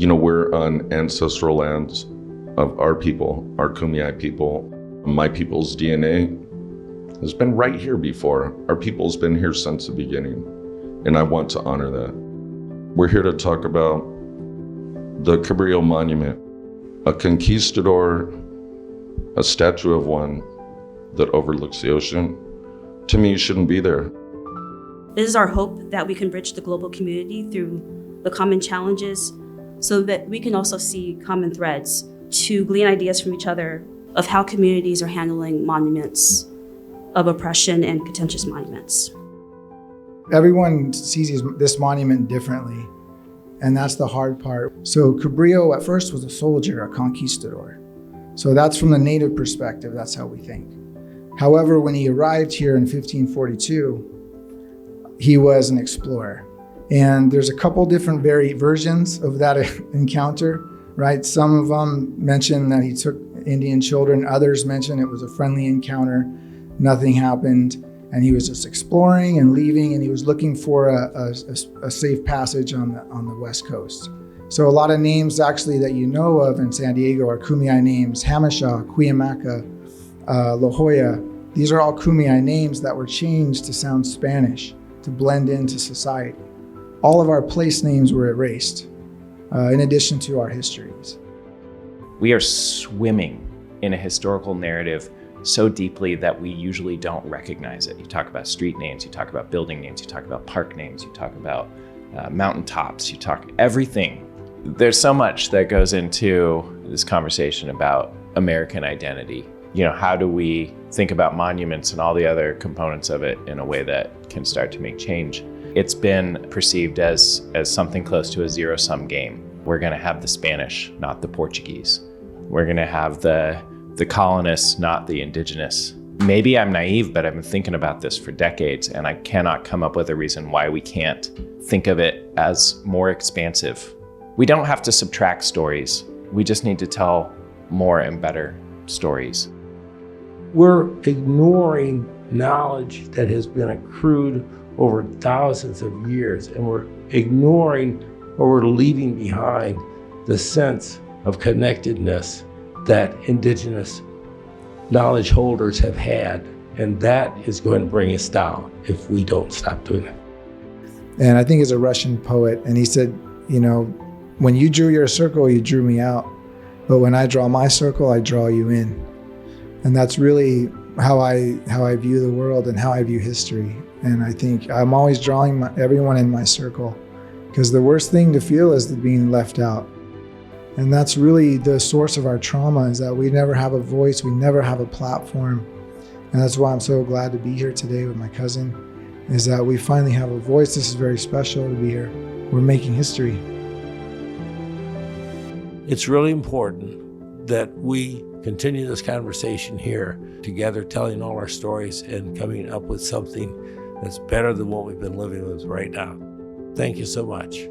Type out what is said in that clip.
We're on ancestral lands of our people, our Kumeyaay people. My people's DNA has been right here before. Our people's been here since the beginning, and I want to honor that. We're here to talk about the Cabrillo Monument, a conquistador, a statue of one that overlooks the ocean. To me, shouldn't be there. It is our hope that we can bridge the global community through the common challenges so that we can also see common threads to glean ideas from each other of how communities are handling monuments of oppression and contentious monuments. Everyone sees this monument differently, and that's the hard part. So Cabrillo at first was a soldier, a conquistador. So that's from the native perspective, that's how we think. However, when he arrived here in 1542, he was an explorer. And there's a couple different versions of that encounter, right? Some of them mention that he took Indian children. Others mention it was a friendly encounter. Nothing happened. And he was just exploring and leaving, and he was looking for a safe passage on the West Coast. So a lot of names actually that you know of in San Diego are Kumeyaay names: Hamishaw, Cuyamaca, La Jolla. These are all Kumeyaay names that were changed to sound Spanish, to blend into society. All of our place names were erased, in addition to our histories. We are swimming in a historical narrative so deeply that we usually don't recognize it. You talk about street names, you talk about building names, you talk about park names, you talk about mountaintops, you talk everything. There's so much that goes into this conversation about American identity. How do we think about monuments and all the other components of it in a way that can start to make change? It's been perceived as something close to a zero-sum game. We're going to have the Spanish, not the Portuguese. We're going to have the colonists, not the indigenous. Maybe I'm naive, but I've been thinking about this for decades, and I cannot come up with a reason why we can't think of it as more expansive. We don't have to subtract stories. We just need to tell more and better stories. We're ignoring knowledge that has been accrued over thousands of years, and we're ignoring or we're leaving behind the sense of connectedness that indigenous knowledge holders have had, and that is going to bring us down if we don't stop doing it. And I think it's a Russian poet, and he said, when you drew your circle, you drew me out, but when I draw my circle, I draw you in. And that's really how I view the world and how I view history. And I think I'm always drawing everyone in my circle, because the worst thing to feel is being left out. And that's really the source of our trauma, is that we never have a voice, we never have a platform. And that's why I'm so glad to be here today with my cousin, is that we finally have a voice. This is very special to be here. We're making history. It's really important that we continue this conversation here together, telling all our stories and coming up with something that's better than what we've been living with right now. Thank you so much.